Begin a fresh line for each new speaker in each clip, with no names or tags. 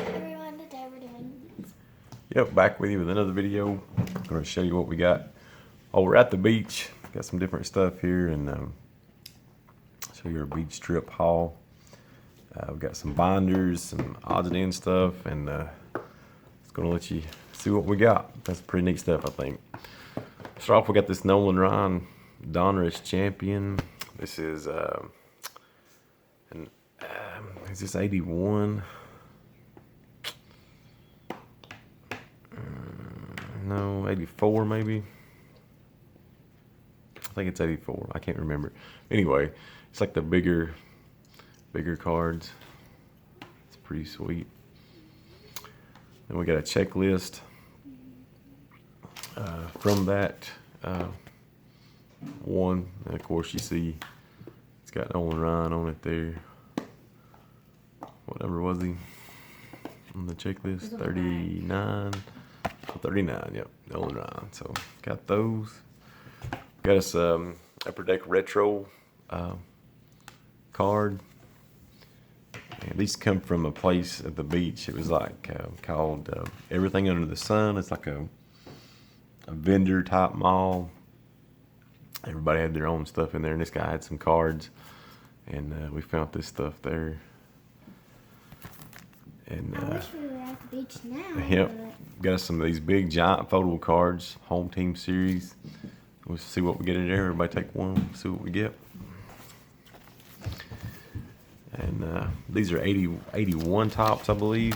everyone, today we're doing...
Yep, back with you with another video. I'm going to show you what we got. Oh, we're at the beach. Got some different stuff here, and show you our beach trip haul. We've got some binders, some odds and ends stuff, and it's going to let you see what we got. That's pretty neat stuff, I think. Start off, we got this Nolan Ryans Donruss Champion. This is is this 81? No, 84 maybe. I think it's 84. I can't remember. Anyway, it's like the bigger cards. It's pretty sweet. Then we got a checklist from that one. And of course, you see it's got Nolan Ryans on it there. What number was he on the checklist? 39. 39, yep, Nolan Ryans. So got those. Got us Upper Deck Retro card. And these come from a place at the beach. It was like called Everything Under the Sun. It's like a vendor type mall. Everybody had their own stuff in there, and this guy had some cards, and we found this stuff there. And
I wish we were at the beach now.
Yep, got us some of these big giant foldable cards, home team series. We'll see what we get in there. Everybody take one, see what we get. And these are 81 tops, I believe.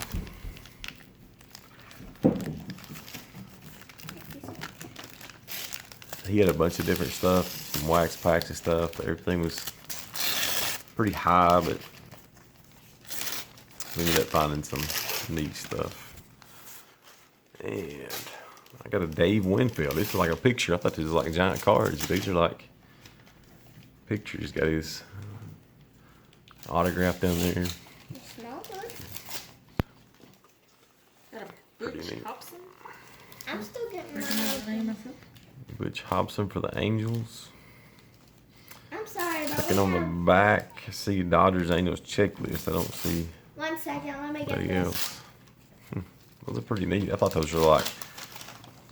He had a bunch of different stuff, some wax packs and stuff, but everything was pretty high, but we ended up finding some neat stuff. And I got a Dave Winfield. This is like a picture. I thought these were like giant cards. These are like pictures. Got his autograph down there.
It smells good.
Got a Butch Hobson.
I'm still getting mine.
Butch Hobson for the Angels.
I'm sorry, but
Looking on the back, I see Dodgers Angels checklist. I don't see
1 second, let me get
anybody
this.
else. Those are pretty neat. I thought those were like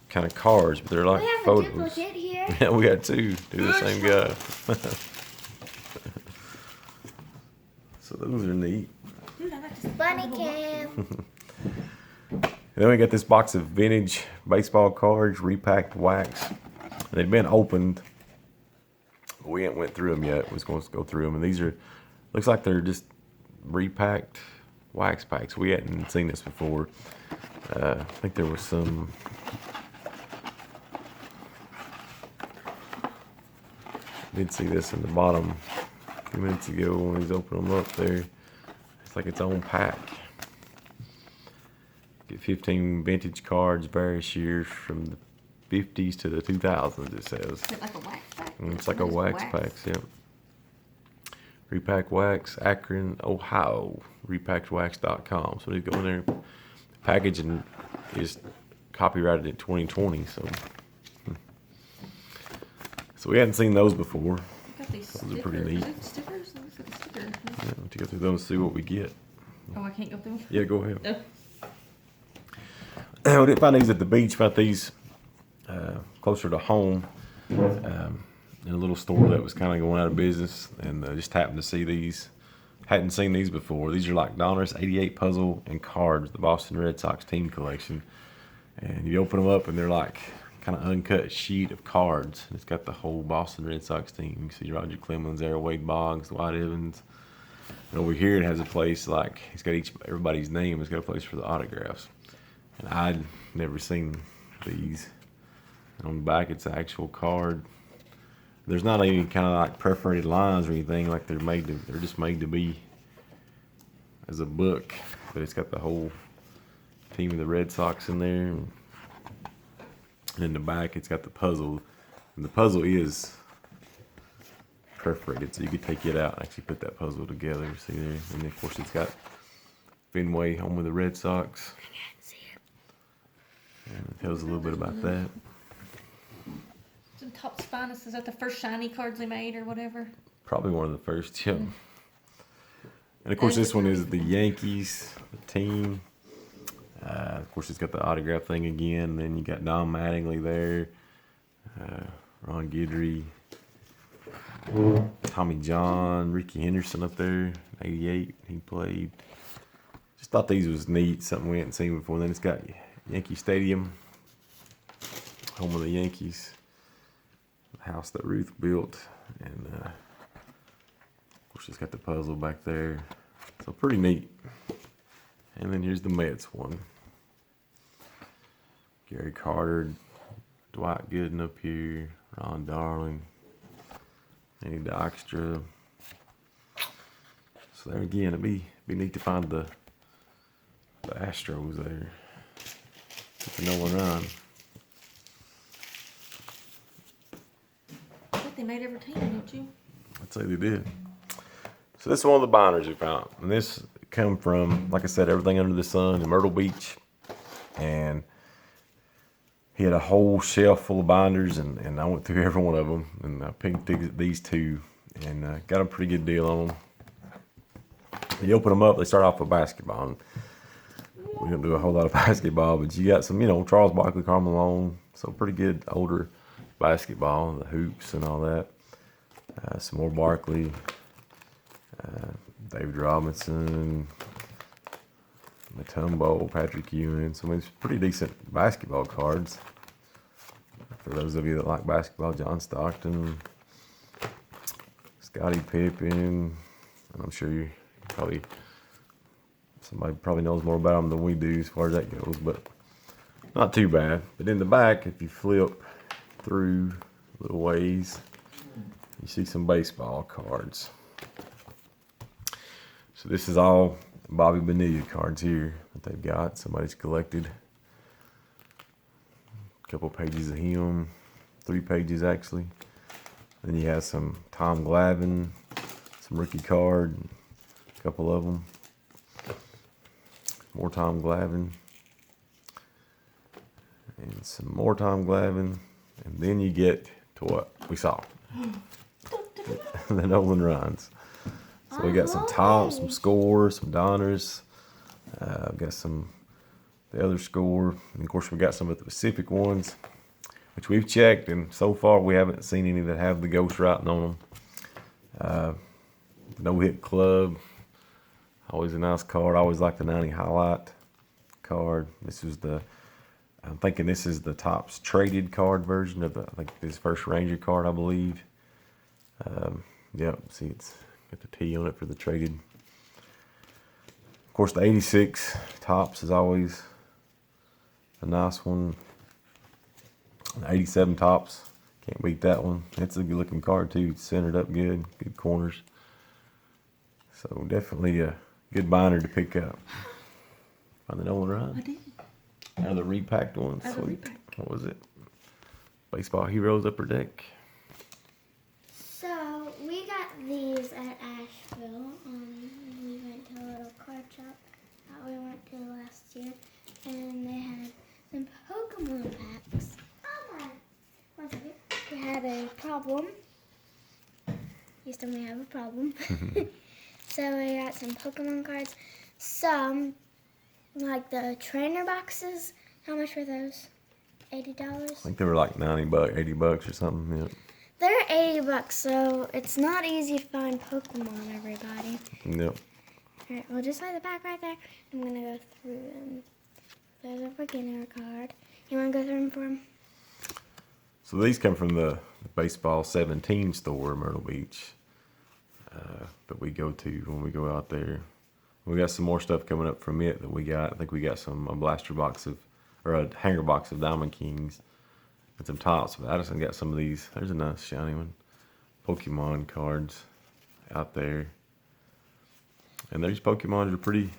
kind of cards, but they're like
We have
photos.
a duplicate here.
Yeah, we got two. They're the same guy. So those are neat.
Bunny cam.
And then we got this box of vintage baseball cards, repacked wax. They've been opened, but we ain't went through them yet. We was going to go through them, and these are, looks like they're just repacked wax packs. We hadn't seen this before. I think there was some. Did see this in the bottom a few minutes ago when he's opening them up there. It's like its own pack. Get 15 vintage cards, various years from the 50s to the 2000s, it says.
Is it like a wax pack?
It's like a wax pack, yep. Repacked Wax, Akron, Ohio. Repackedwax.com. So they go in there. The packaging is copyrighted in 2020, so. So we hadn't seen those before.
Got these
Those are pretty neat.
Stickers? Looks like a sticker.
Yeah, to go through those and see what we get.
Oh, I can't go through them?
Yeah, go ahead.
No.
We didn't find these at the beach. Found these closer to home in a little store that was kind of going out of business, and just happened to see these. Hadn't seen these before. These are like Donruss 88 puzzle and cards, the Boston Red Sox team collection. And you open them up, and they're like kind of uncut sheet of cards. It's got the whole Boston Red Sox team. You see Roger Clemens there, Wade Boggs, Dwight Evans. And over here it has a place like, it's got everybody's name. It's got a place for the autographs. And I'd never seen these. And on the back it's an actual card. There's not any kind of like perforated lines or anything. Like they're just made to be as a book. But it's got the whole team of the Red Sox in there. And in the back, it's got the puzzle. And the puzzle is perforated, so you could take it out and actually put that puzzle together. See there? And of course, it's got Fenway, home of the Red Sox.
I can't see it.
And it tells a little bit about that.
Some Topps Finest. Is that the first shiny cards they made or whatever?
Probably one of the first, yeah. And of course, this one is the Yankees, the team. Of course, it's got the autograph thing again. Then you got Don Mattingly there, Ron Guidry, Tommy John, Ricky Henderson up there, 88. He played. Just thought these was neat, something we hadn't seen before. Then it's got Yankee Stadium, home of the Yankees, the house that Ruth built, and of course it's got the puzzle back there. So pretty neat. And then here's the Mets one. Gary Carter, Dwight Gooden up here, Ron Darling, Andy Dykstra. So there again, it'd be neat to find the Astros there. The Nolan Ryans.
I think they made every team, don't you?
I'd say they did. So this is one of the binders we found. And this come from, like I said, everything under the sun in Myrtle Beach. And he had a whole shelf full of binders, and I went through every one of them. And I picked these two and got a pretty good deal on them. You open them up, they start off with basketball. And we don't do a whole lot of basketball, but you got some, Charles Barkley, Karl Malone, so pretty good older basketball, the hoops and all that. Some more Barkley, David Robinson, Matumbo, Patrick Ewing. So it's pretty decent basketball cards. For those of you that like basketball, John Stockton, Scottie Pippen, and I'm sure you probably, somebody probably knows more about them than we do as far as that goes, but not too bad. But in the back, if you flip through little ways, you see some baseball cards. So this is all Bobby Bonilla cards here that they've got. Somebody's collected. A couple pages of him, 3 pages actually. Then you have some Tom Glavine, some rookie card, a couple of them. More Tom Glavine. And some more Tom Glavine. And then you get to what we saw. The Nolan Ryans. So we got some tops, some scores, some Donners. Got some the other score. And of course we got some of the Pacific ones, which we've checked, and so far we haven't seen any that have the ghost writing on them. No Hit Club. Always a nice card. I always like the 90 highlight card. I'm thinking this is the Topps traded card version of I think his first Ranger card, I believe. Yep, see it's got the T on it for the traded. Of course, the 86 Topps is always a nice one. The 87 Topps, can't beat that one. It's a good looking card too. It's centered up good corners. So definitely a good binder to pick up. Find the Nolan Ryans?
I did.
Now the repacked one,
Oh, the
sweet.
repacked.
What was it? Baseball Heroes Upper Deck.
So we got these at Asheville. We went to a little card shop that we went to last year, and they had some Pokemon packs. Oh my! One second. We had a problem. You still may have a problem. So we got some Pokemon cards. Some, like the trainer boxes. How much were those? $80?
I think they were like $90, $80 or something. Yeah.
They're $80, so it's not easy to find Pokemon, everybody.
Yep.
Alright, we'll just lay the back right there. I'm gonna go through them. There's a beginner card. You wanna go through them for him?
So these come from the Baseball 17 store in Myrtle Beach that we go to when we go out there. We got some more stuff coming up from it that we got. I think we got a blaster box or a hanger box of Diamond Kings and some tops. But Addison got some of these. There's a nice shiny one. Pokemon cards out there. And these Pokemon are pretty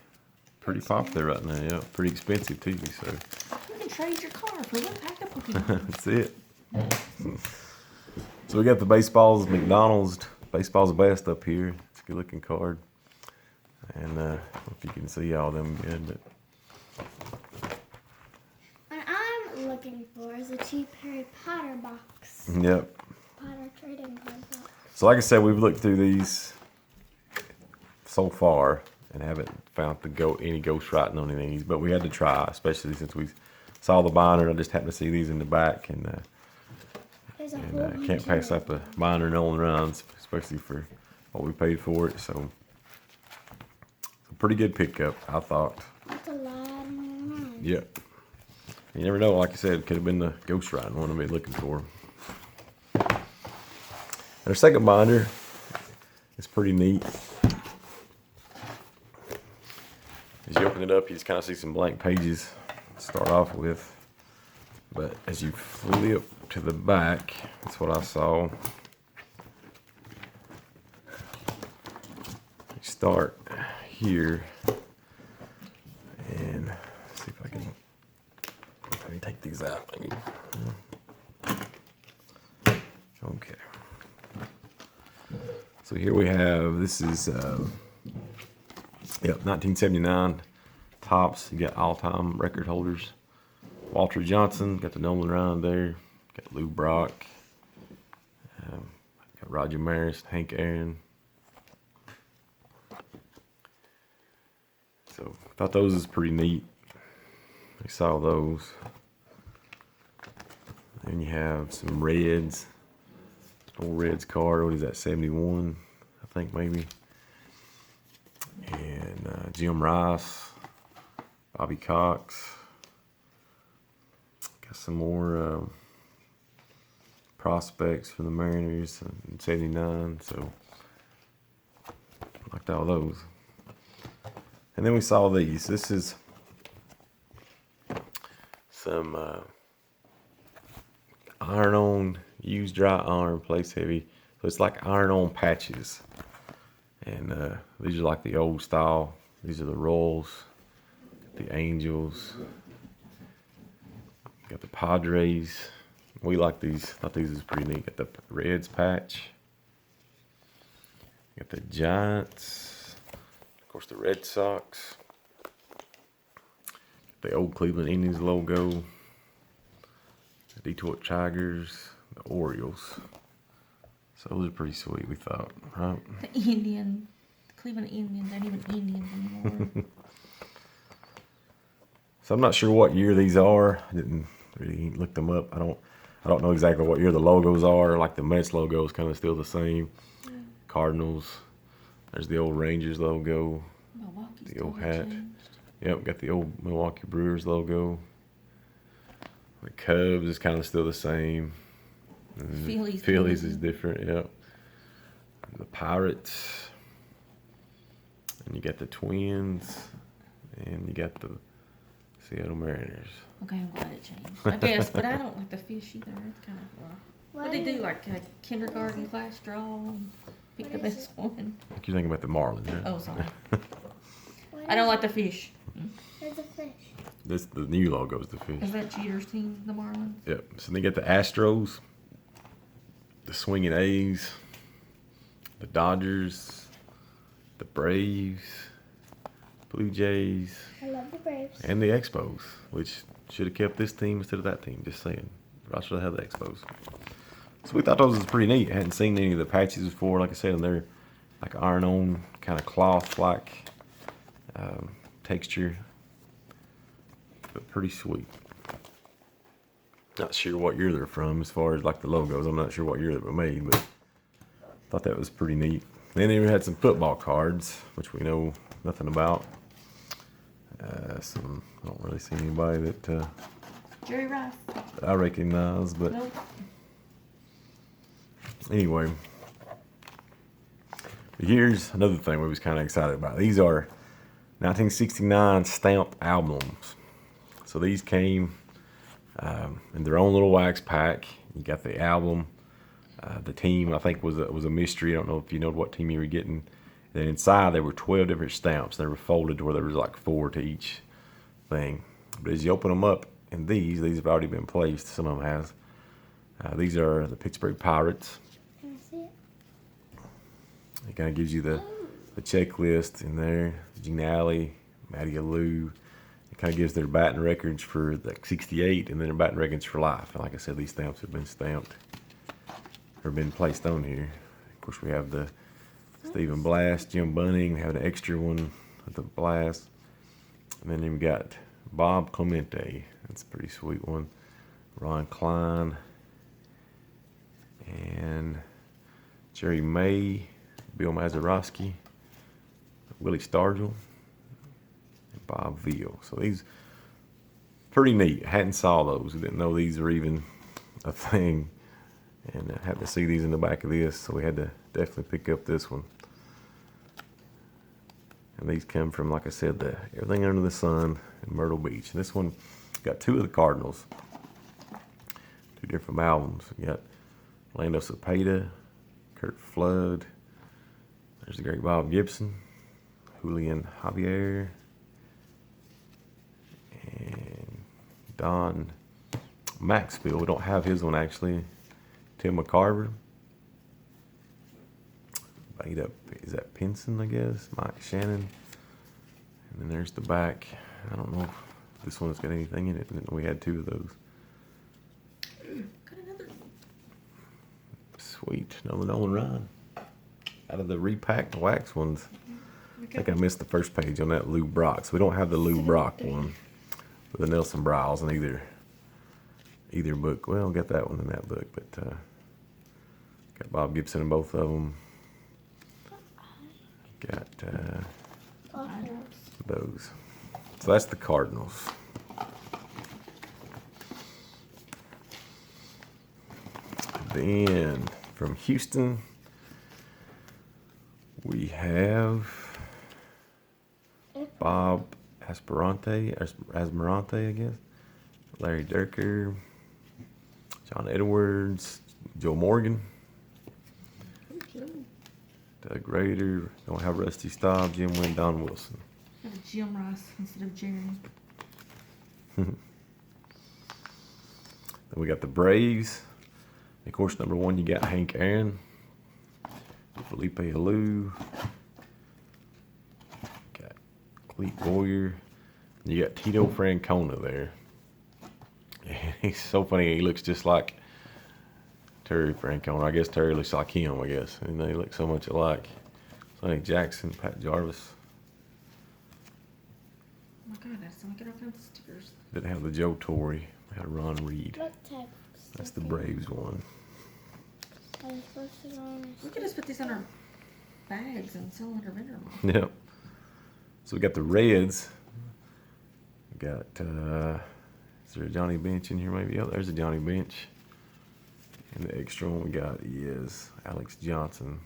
popular right now. Yeah, pretty expensive too. So
You can trade your car for one pack of Pokemon.
that's it. So we got the baseballs, McDonald's Baseball's Best up here. It's a good looking card. And if you can see all them good. But
What I'm looking for is a cheap Harry Potter box.
yep.
Potter trading card box.
So like I said, we've looked through these so far, and haven't found any ghost writing on any of these, but we had to try, especially since we saw the binder. I just happened to see these in the back, and
There's a whole bunch
can't pass
of
up a binder Nolan Ryans, especially for what we paid for it. So, a pretty good pickup, I thought.
That's a lot of money.
Yep. You never know. Like I said, it could have been the ghost writing one I've been looking for. And our second binder is pretty neat. As you open it up, you just kind of see some blank pages to start off with. But as you flip to the back, that's what I saw. You start here, and see if I can take these out. Maybe. Okay. So here we have, this is, 1979 tops. You got all-time record holders. Walter Johnson, got the Nolan Ryan there. Got Lou Brock. Got Roger Maris, Hank Aaron. So I thought those was pretty neat. I saw those. Then you have some Reds. Old Reds card. What is that? 71, I think maybe. And Jim Rice, Bobby Cox. Got some more prospects from the Mariners in 79. So liked all those. And then we saw these. This is some iron-on, used dry iron, place heavy. So it's like iron-on patches. And these are like the old style. These are the Royals, the Angels, got the Padres. We like these. Thought these was pretty neat. Got the Reds patch. Got the Giants. Of course, the Red Sox. The old Cleveland Indians logo. The Detroit Tigers. The Orioles. So those are pretty sweet, we thought, right?
The Cleveland Indians aren't even Indians anymore.
So I'm not sure what year these are. I didn't really look them up. I don't know exactly what year the logos are. Like the Mets logo is kind of still the same. Yeah. Cardinals. There's the old Rangers logo.
Milwaukee's
the old
totally
hat.
changed.
Yep, got the old Milwaukee Brewers logo. The Cubs is kind of still the same. Phillies is different, yep. The Pirates. And you got the Twins. And you got the Seattle Mariners.
Okay, I'm glad it changed. I guess, but I don't like the fish either. It's kind of rough. What they do, like a kindergarten class draw and pick the best one.
I think you're thinking about the Marlins, yeah?
Oh, sorry. I don't like the fish.
There's a fish.
This the new logo is the fish.
Is that Cheater's team, the Marlins?
Yep. So they got the Astros, the Swinging A's, the Dodgers, the Braves, Blue Jays.
I love the Braves.
And the Expos, which should have kept this team instead of that team. Just saying. I should have had the Expos. So we thought those was pretty neat. I hadn't seen any of the patches before. Like I said, and they're like iron-on, kind of cloth-like texture. But pretty sweet. Not sure what year they're from as far as like the logos. I'm not sure what year they were made, but thought that was pretty neat. Then they had some football cards, which we know nothing about. I don't really see anybody that
Jerry Rice.
I recognize, but
Nope.
Anyway, here's another thing we was kind of excited about. These are 1969 stamped albums. So these came in their own little wax pack. You got the album. The team, I think, was a mystery. I don't know if you know what team you were getting. And inside there were 12 different stamps. They were folded to where there was like 4 to each thing. But as you open them up, and these have already been placed. Some of them has. These are the Pittsburgh Pirates.
Can I see it?
It kind of gives you the checklist in there. Gene Alley, Matty Alou. It kind of gives their batting records for like 68 and then their batting records for life. And like I said, these stamps have been stamped or been placed on here. Of course, we have the Stephen Blast, Jim Bunning. We have an extra one the blast. And then you've got Bob Clemente. That's a pretty sweet one. Ron Klein. And Jerry May, Bill Mazeroski, Willie Stargell, and Bob Veal. So these pretty neat. Hadn't saw those. Didn't know these were even a thing. And I had to see these in the back of this, so we had to definitely pick up this one. And these come from, like I said, the Everything Under the Sun in Myrtle Beach. And this one got two of the Cardinals. Two different albums. You got Orlando Cepeda, Kurt Flood. There's the great Bob Gibson, Julian Javier, and Don Maxfield. We don't have his one actually. Tim McCarver. Is that Pinson, I guess? Mike Shannon. And then there's the back. I don't know if this one's got anything in it. I didn't know we had two of those.
Got another.
Sweet. Another Nolan Ryans. Out of the repacked wax ones. I think I missed the first page on that Lou Brock. So we don't have the Lou Brock one with the Nelson Briles in either book. Well, we got that one in that book, but got Bob Gibson in both of them. Got those. So that's the Cardinals. Then from Houston, we have Bob Asperante, I guess. Larry Durker, John Edwards, Joe Morgan, Doug Rader. Don't have Rusty Staub, Jim Wynn, Don Wilson.
Got a Jim Rice instead of Jerry.
Then we got the Braves. Of course, number one, you got Hank Aaron, Felipe Alou, got Clete Boyer, and you got Tito Francona there. And he's so funny. He looks just like Terry Francona. I guess Terry looks like him, I guess. And they look so much alike. Sonny Jackson, Pat Jarvis.
Oh my God, that's all kinds of stickers.
Didn't have the Joe Torre. Had Ron Reed.
What type?
That's the Braves one.
Are they supposed to go on
We could just put these on our bags and sell at our vendor mall.
Yep. So we got the Reds. We got, is there a Johnny Bench in here maybe? Oh, there's a Johnny Bench. And the extra one we got is Alex Johnson.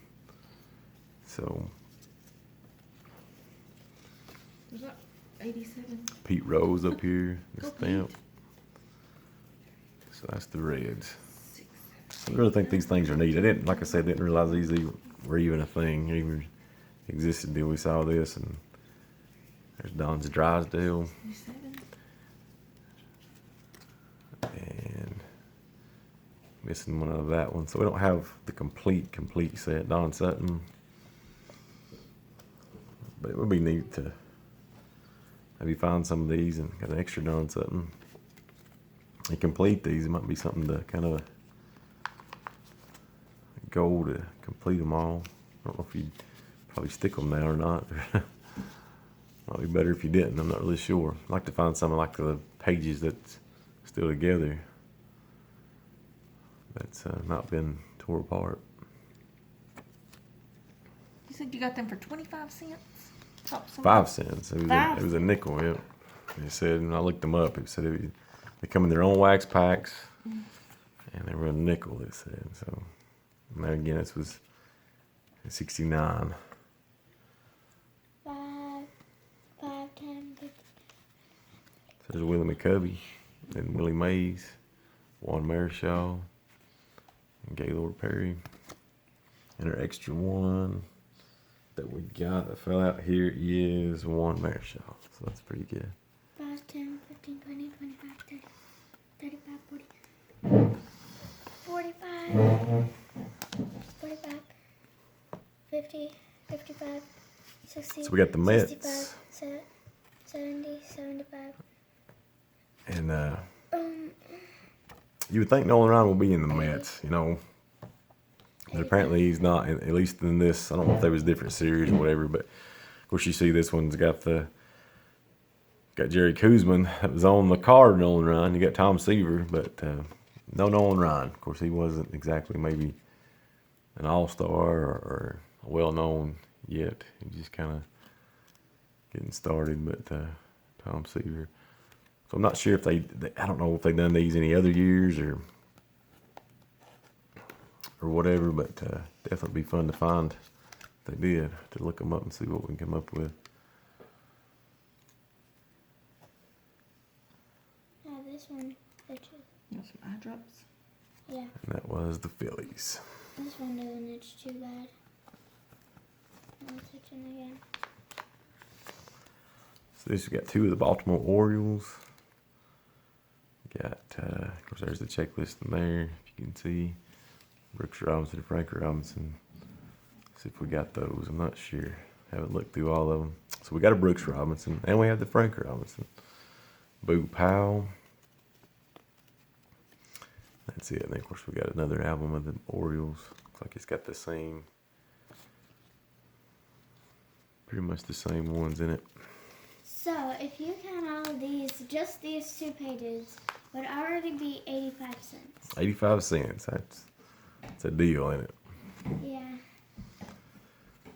So
Was that 87?
Pete Rose up here, the
Go
stamp.
Pete.
So that's the Reds.
6,
I really think these things are neat. I didn't, like I said, didn't realize these were even a thing, even existed until we saw this. And there's Don's Drysdale.
87.
And missing one out of that one. So we don't have the complete set. Don Sutton. But it would be neat to maybe find some of these and got an extra Don Sutton. And complete these. It might be something to kind of go to complete them all. I don't know if you'd probably stick them now or not. Might be better if you didn't. I'm not really sure. I'd like to find something like the pages that's still together. That's not been tore apart.
You said you got them for 25 cents? Top some.
5 cents. It was,
Five?
it was a nickel, yep. It said, and I looked them up, it said they come in their own wax packs, and they were a nickel, it said. So, and there again, this was 69.
5, 10, 15.
So there's Willie McCovey, and Willie Mays, Juan Marichal, and Gaylord Perry. And our extra one that we got that fell out here is Juan Marichal. So that's pretty good.
5, 10, 15, 20, 25, 30, 35, 40, 45, 45, 50, 55, 60,
So we got the Mets.
65, 70, 75.
And you would think Nolan Ryan will be in the Mets, you know. But apparently he's not, at least in this. I don't know if there was different series or whatever, but of course, you see this one's got Jerry Koosman that was on the card, Nolan Ryan. You got Tom Seaver, but no Nolan Ryan. Of course, he wasn't exactly maybe an all-star or well-known yet. He just kind of getting started, but Tom Seaver. So I'm not sure if I don't know if they've done these any other years or whatever, but definitely be fun to find if they did, to look them up and see what we can come up with.
Yeah, this one.
You want some eye drops?
Yeah.
And that was the Phillies.
This one doesn't itch too bad. Now it's itching again.
So this, we got 2 of the Baltimore Orioles. Got, of course, there's the checklist in there, if you can see. Brooks Robinson, Frank Robinson. See if we got those. I'm not sure. Haven't looked through all of them. So we got a Brooks Robinson, and we have the Frank Robinson. Boo Powell. That's it. And then, of course, we got another album of the Orioles. Looks like it's got the same, pretty much the same ones in it.
So, if you count all of these, just these 2 pages would already be 85 cents.
85 cents. That's a deal, ain't it?
Yeah.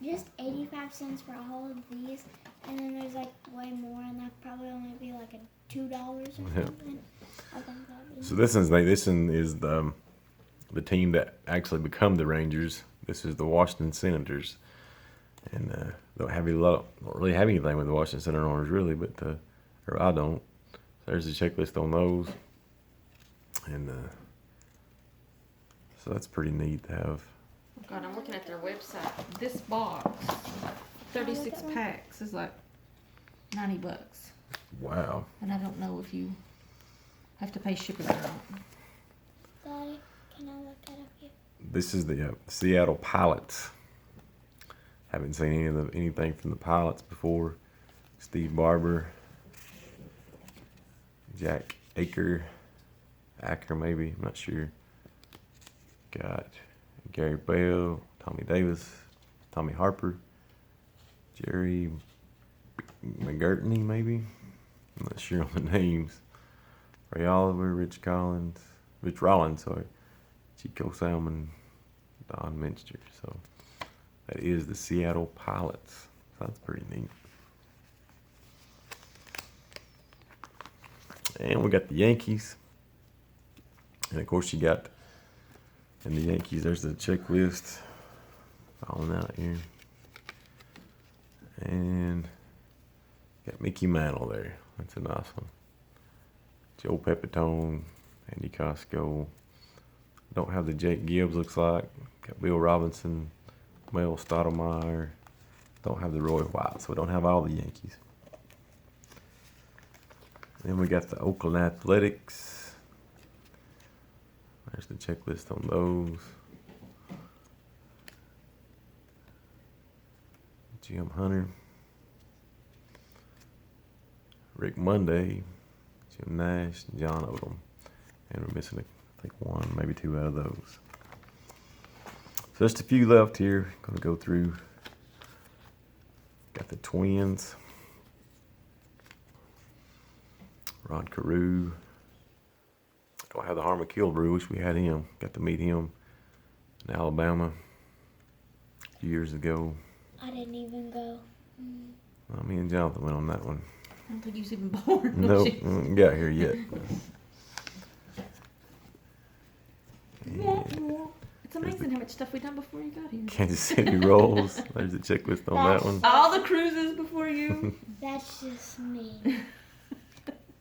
Just 85 cents for all of these, and then there's like way more, and that'd probably only be like a $2 or something. I think that'd be.
So this one is the team that actually become the Rangers. This is the Washington Senators, and don't really have anything with the Washington Senators really, but or I don't. There's a checklist on those, and so that's pretty neat to have.
Oh God, I'm looking at their website. This box, 36 packs, is like $90.
Wow.
And I don't know if you have to pay shipping or not.
Daddy, can I look at you?
This is the Seattle Pilots. Haven't seen anything from the Pilots before. Steve Barber, Jack Acker maybe, I'm not sure. Got Gary Bell, Tommy Davis, Tommy Harper, Jerry McGurtney maybe. I'm not sure on the names. Ray Oliver, Rich Rollins, sorry. Chico Salmon, Don Minster. So that is the Seattle Pilots. So that's pretty neat. And we got the Yankees. And of course you got in the Yankees, there's the checklist falling out here. And got Mickey Mantle there. That's a nice one. Joe Pepitone, Andy Costco. Don't have the Jake Gibbs, looks like. Got Bill Robinson, Mel Stottlemyre. Don't have the Roy White, so we don't have all the Yankees. Then we got the Oakland Athletics. There's the checklist on those. Jim Hunter. Rick Monday. Jim Nash. John Odom. And we're missing, I think, 1, maybe 2 out of those. So just a few left here. Going to go through. Got the Twins. Rod Carew. Don't have the Harmon Killebrew. Wish we had him. Got to meet him in Alabama a few years ago.
I didn't even go.
Well, me and Jonathan went on that one.
I don't think he was even born.
Nope, got here yet.
It's amazing how much stuff we done before you got here.
Kansas City Rolls. There's the checklist on that one.
All the cruises before you.
That's just me.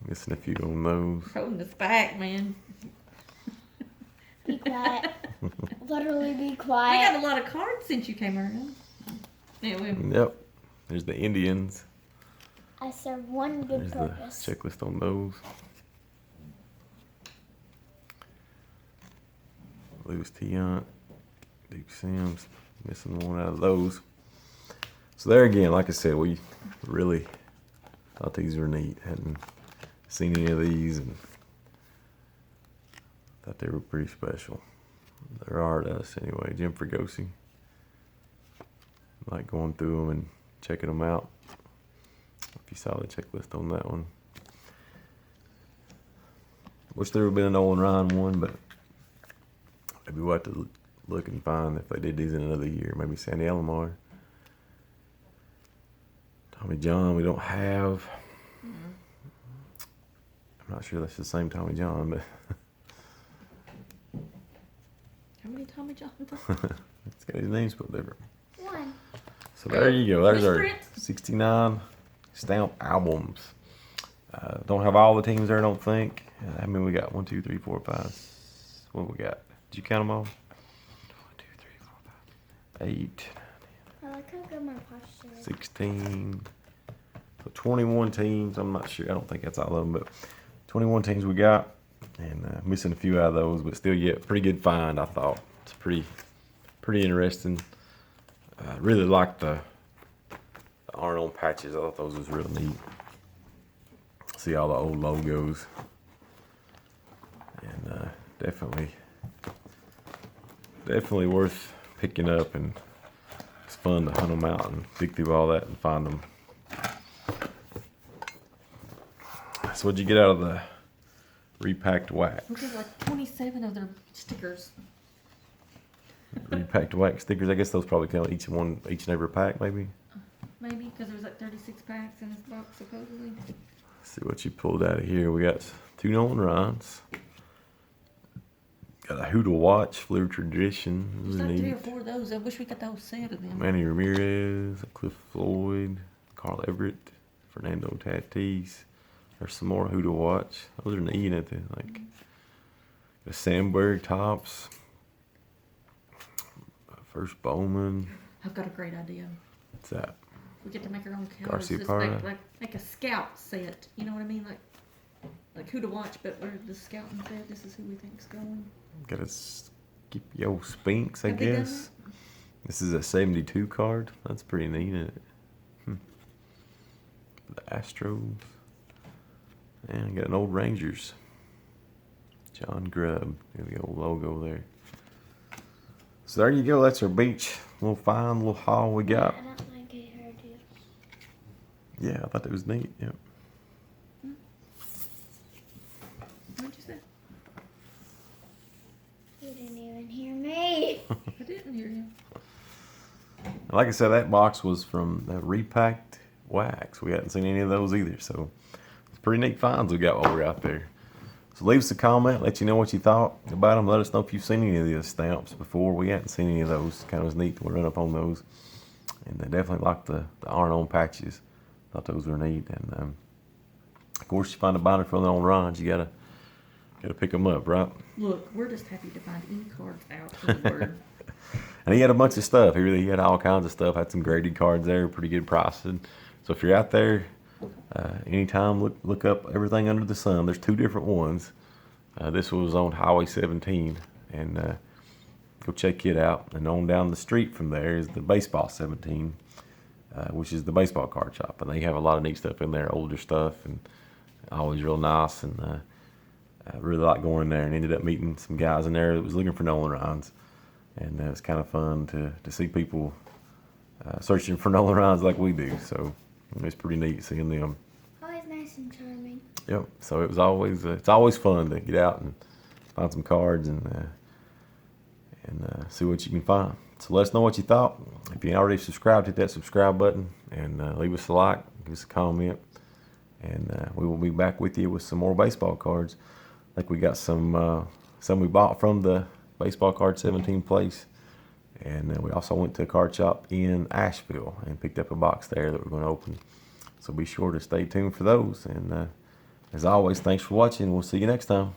Missing a few on those.
Holding us back, man.
Be quiet. Literally be
We
quiet.
got a lot of cards since you came around. Anyway.
Yep. There's the Indians.
I serve one good
There's
purpose.
the checklist on those. Louis Tiant, Duke Sims, missing 1 out of those. So there again, like I said, we really thought these were neat. Hadn't seen any of these and thought they were pretty special. There are to us anyway. Jim Fregosi. Like going through them and checking them out. If you saw the checklist on that one. Wish there would have been a Nolan Ryan one, but maybe we'll have to look and find if they did these in another year. Maybe Sandy Alomar. Tommy John, we don't have. I'm not sure that's the same Tommy John, but
How many Tommy Johns?
it's got his name spelled different.
One.
So there you go. There's our
Print.
69 stamp albums. Don't have all the teams there, I don't think. I mean, we got 1, 2, 3, 4, 5. What we got? Did you count them all? 1, 2, 3, 4, 5, 8,
I like how good my posture is.
16. So 21 teams. I'm not sure. I don't think that's all of them, but 21 teams we got. And missing a few out of those, but still yet pretty good find, I thought. It's pretty interesting. Really liked the Arnold patches. I thought those was real neat. See all the old logos. And definitely worth picking up, and it's fun to hunt them out and dig through all that and find them. So what'd you get out of the Repacked wax?
We got like 27 of their stickers.
Repacked wax stickers. I guess those probably count each and every pack, maybe.
Maybe, because there's like 36 packs in this box, supposedly.
Let's see what you pulled out of here. We got 2 Nolan Ryans. Got a Who to Watch, Flair Tradition.
There's like 3 or 4 of those. I wish we got those set of them.
Manny Ramirez, Cliff Floyd, Carl Everett, Fernando Tatis. There's some more Who to Watch. Those are neat, aren't they? Like the Sandberg tops. First Bowman.
I've got a great idea.
What's that?
We get to make our own colors.
Garcia
Just
Parra.
like a scout set. You know what I mean? Like Who to Watch, but we're the scouting set. This is who we think's going.
Got a Scipio Spinks, I
Have they done
guess. This is a 72 card. That's pretty neat, isn't it? The Astros. And got an old Rangers. John Grubb. Got the old logo there. So there you go. That's our beach. Little fine little haul we got.
I don't like a hairdo.
Yeah, I thought that was neat. Yep.
What'd you say?
You didn't even hear me.
I didn't hear you.
Like I said, that box was from the Repacked wax. We hadn't seen any of those either. So it's pretty neat finds we got while we were out there. So leave us a comment, let you know what you thought about them. Let us know if you've seen any of these stamps before. We hadn't seen any of those. Kind of was neat to run up on those. And I definitely liked the Arnold patches. Thought those were neat. And of course, you find a binder for the Nolan Ryans, you gotta pick them up, right?
Look, we're just happy to find e-cards out for the word.
And he had a bunch of stuff. He had all kinds of stuff. Had some graded cards there, pretty good pricing. So if you're out there, anytime, look up everything under the sun. There's 2 different ones. This was on Highway 17, and go check it out. And on down the street from there is the Baseball 17, which is the baseball card shop. And they have a lot of neat stuff in there, older stuff, and always real nice. And I really like going in there, and ended up meeting some guys in there that was looking for Nolan Ryans. And it's kind of fun to see people searching for Nolan Ryans like we do. So it's pretty neat seeing them.
Always nice and charming.
Yep. So it's always fun to get out and find some cards and see what you can find. So let us know what you thought. If you already subscribed, hit that subscribe button and leave us a like, give us a comment, and we will be back with you with some more baseball cards. I think we got some we bought from the Baseball Card 17 place, and we also went to a card shop in Asheville and picked up a box there that we're going to open. So be sure to stay tuned for those. And as always, thanks for watching. We'll see you next time.